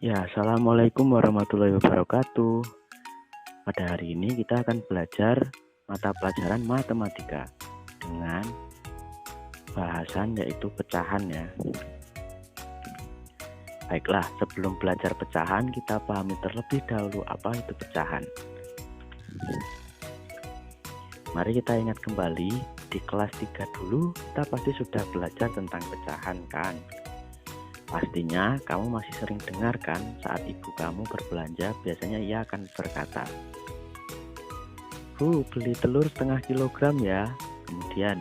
Ya, assalamualaikum warahmatullahi wabarakatuh. Pada hari ini kita akan belajar mata pelajaran matematika dengan bahasan yaitu pecahan ya. Baiklah, sebelum belajar pecahan kita pahami terlebih dahulu apa itu pecahan. Mari kita ingat kembali di kelas 3 dulu kita pasti sudah belajar tentang pecahan kan. Pastinya kamu masih sering dengar kan saat ibu kamu berbelanja biasanya ia akan berkata, "Bu, beli telur setengah kilogram ya." Kemudian,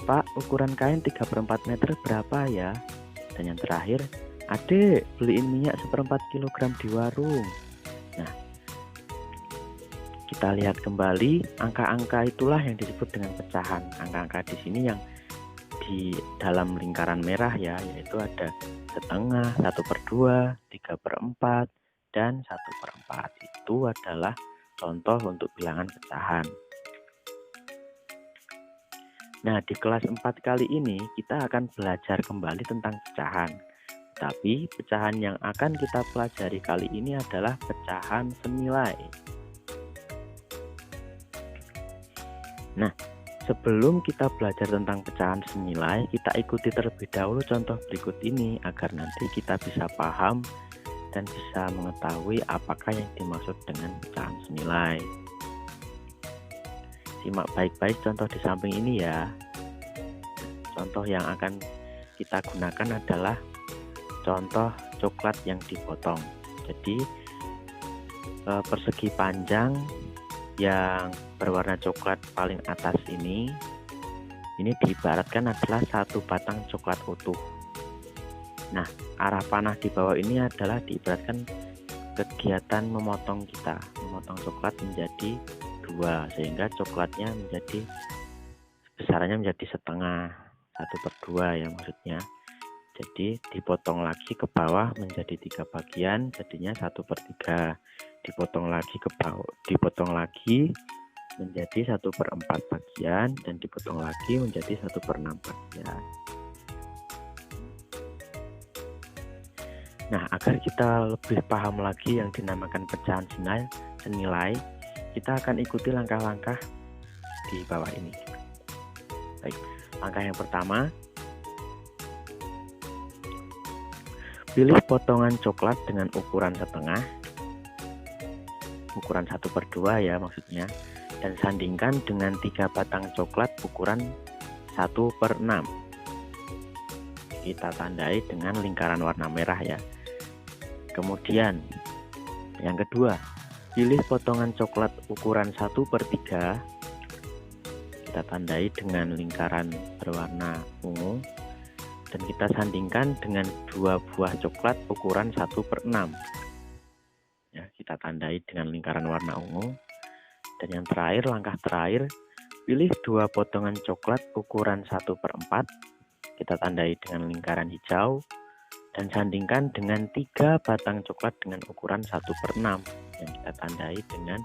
"Pak, ukuran kain 3/4 meter berapa ya?" Dan yang terakhir, "Adek, beliin minyak 1/4 kilogram di warung." Nah, kita lihat kembali angka-angka itulah yang disebut dengan pecahan. Angka-angka di sini yang di dalam lingkaran merah ya, yaitu ada setengah, 1/2, 3/4, dan 1/4. Itu adalah contoh untuk bilangan pecahan. Nah, di kelas 4 kali ini kita akan belajar kembali tentang pecahan. Tapi pecahan yang akan kita pelajari kali ini adalah pecahan senilai. Nah, sebelum kita belajar tentang pecahan senilai, kita ikuti terlebih dahulu contoh berikut ini agar nanti kita bisa paham dan bisa mengetahui apakah yang dimaksud dengan pecahan senilai. Simak baik-baik contoh di samping ini ya. Contoh yang akan kita gunakan adalah contoh coklat yang dipotong. Jadi persegi panjang yang berwarna coklat paling atas ini diibaratkan adalah satu batang coklat utuh. Nah, arah panah di bawah ini adalah diibaratkan kegiatan memotong kita, memotong coklat menjadi 2 sehingga coklatnya menjadi besarannya menjadi setengah, 1/2 ya maksudnya. Jadi dipotong lagi ke bawah menjadi 3 bagian, jadinya 1/3. Dipotong lagi ke bawah, dipotong lagi menjadi 1/4 bagian, dan dipotong lagi menjadi 1/6 bagian. Nah, agar kita lebih paham lagi yang dinamakan pecahan senilai, kita akan ikuti langkah-langkah di bawah ini. Baik, langkah yang pertama, pilih potongan coklat dengan ukuran setengah, ukuran 1/2 ya maksudnya, dan sandingkan dengan 3 batang coklat ukuran 1/6. Kita tandai dengan lingkaran warna merah ya. Kemudian yang kedua, pilih potongan coklat ukuran 1/3. Kita tandai dengan lingkaran berwarna ungu, dan kita sandingkan dengan 2 buah coklat ukuran 1/6. Ya, kita tandai dengan lingkaran warna ungu. Dan yang terakhir, langkah terakhir, pilih 2 potongan coklat ukuran 1/4. Kita tandai dengan lingkaran hijau dan sandingkan dengan 3 batang coklat dengan ukuran 1/6 yang kita tandai dengan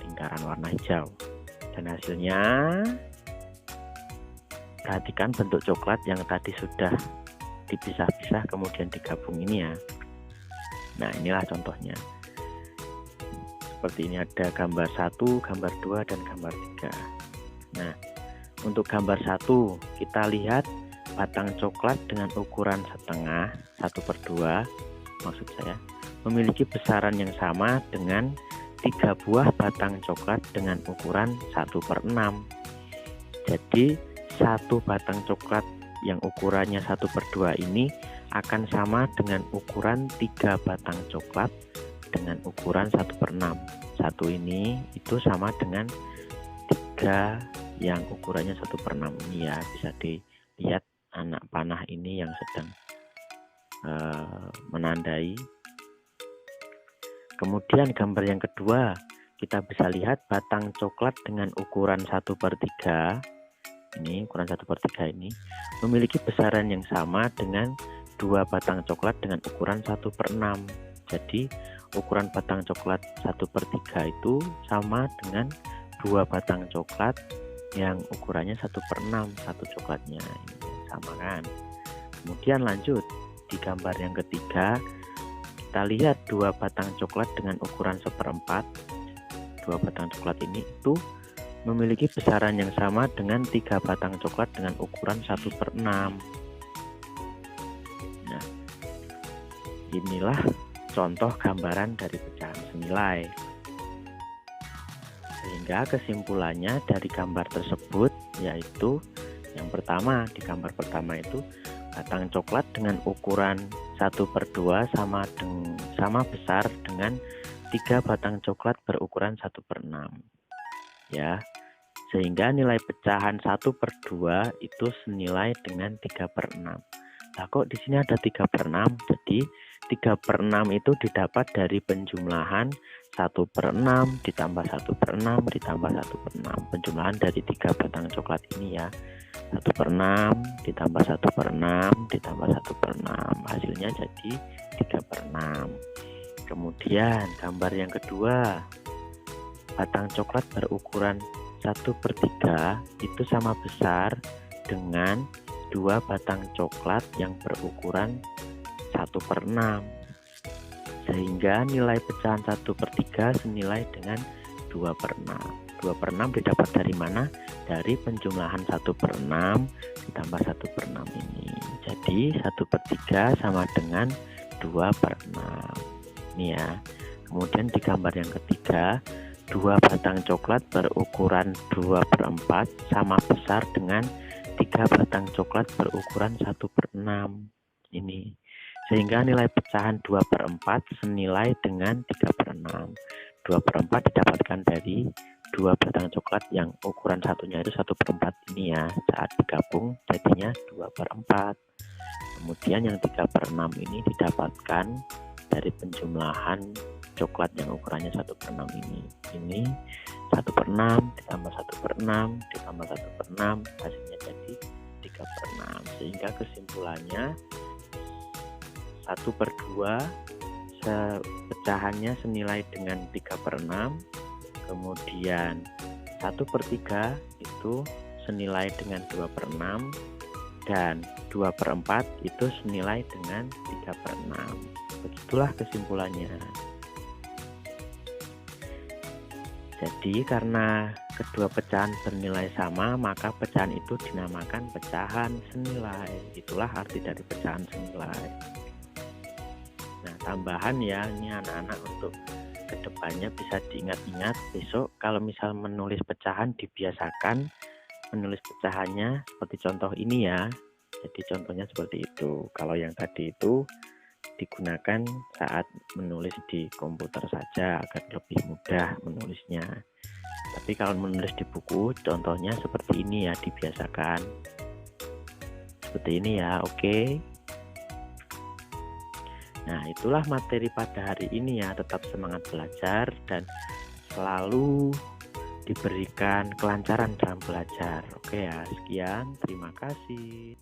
lingkaran warna hijau. Dan hasilnya, perhatikan bentuk coklat yang tadi sudah dipisah-pisah kemudian digabung ini ya. Nah, inilah contohnya. Seperti ini ada gambar 1, gambar 2, dan gambar 3. Nah, untuk gambar 1 kita lihat batang coklat dengan ukuran setengah, 1/2 maksud saya, memiliki besaran yang sama dengan 3 buah batang coklat dengan ukuran 1/6. Jadi 1 batang coklat yang ukurannya 1/2 ini akan sama dengan ukuran 3 batang coklat dengan ukuran 1/6. 1 ini itu sama dengan 3 yang ukurannya 1/6 ini ya. Bisa dilihat anak panah ini yang sedang menandai. Kemudian gambar yang kedua, kita bisa lihat batang coklat dengan ukuran 1/3. Ini ukuran 1/3 ini memiliki besaran yang sama dengan 2 batang coklat dengan ukuran 1/6. Jadi ukuran batang coklat 1/3 itu sama dengan 2 batang coklat yang ukurannya 1/6, satu coklatnya ini sama kan. Kemudian lanjut di gambar yang ketiga, kita lihat dua batang coklat dengan ukuran 1/4. Dua batang coklat ini itu memiliki besaran yang sama dengan 3 batang coklat dengan ukuran 1/6. Nah, inilah contoh gambaran dari pecahan senilai. Sehingga kesimpulannya dari gambar tersebut yaitu yang pertama, di gambar pertama itu batang coklat dengan ukuran 1/2 sama besar dengan 3 batang coklat berukuran 1/6. Ya, sehingga nilai pecahan 1/2 itu senilai dengan 3/6. Nah, kok di sini ada 3/6? Jadi 3/6 itu didapat dari penjumlahan 1/6 ditambah 1/6 ditambah 1/6. Penjumlahan dari 3 batang coklat ini ya. 1/6 ditambah 1/6 ditambah 1/6. Hasilnya jadi 3/6. Kemudian gambar yang kedua, batang coklat berukuran 1/3 itu sama besar dengan 2 batang coklat yang berukuran 1/6. Sehingga nilai pecahan 1/3 senilai dengan 2/6. 2/6 didapat dari mana? Dari penjumlahan 1/6 ditambah 1/6 ini. Jadi 1/3 sama dengan 2/6. Ini ya. Kemudian di gambar yang ketiga, 2 batang coklat berukuran 2/4 sama besar dengan 3 batang coklat berukuran 1/6 ini. Sehingga nilai pecahan 2/4 senilai dengan 3/6. 2/4 didapatkan dari 2 batang coklat yang ukuran satunya itu 1/4 ini ya. Saat digabung jadinya 2/4. Kemudian yang 3/6 ini didapatkan dari penjumlahan coklat yang ukurannya 1/6 ini. Ini 1/6 ditambah 1/6 ditambah 1/6 hasilnya jadi 3/6. Sehingga kesimpulannya 1/2 pecahannya senilai dengan 3/6. Kemudian 1/3 itu senilai dengan 2/6 dan 2/4 itu senilai dengan 3/6. Begitulah kesimpulannya. Jadi karena kedua pecahan bernilai sama, maka pecahan itu dinamakan pecahan senilai. Itulah arti dari pecahan senilai. Nah, tambahan ya, ini anak-anak untuk kedepannya bisa diingat-ingat. Besok kalau misal menulis pecahan, dibiasakan menulis pecahannya seperti contoh ini ya. Jadi contohnya seperti itu. Kalau yang tadi itu digunakan saat menulis di komputer saja agar lebih mudah menulisnya. Tapi kalau menulis di buku, contohnya seperti ini ya, dibiasakan seperti ini ya. Oke. Nah, itulah materi pada hari ini ya. Tetap semangat belajar dan selalu diberikan kelancaran dalam belajar. Oke ya, sekian. Terima kasih.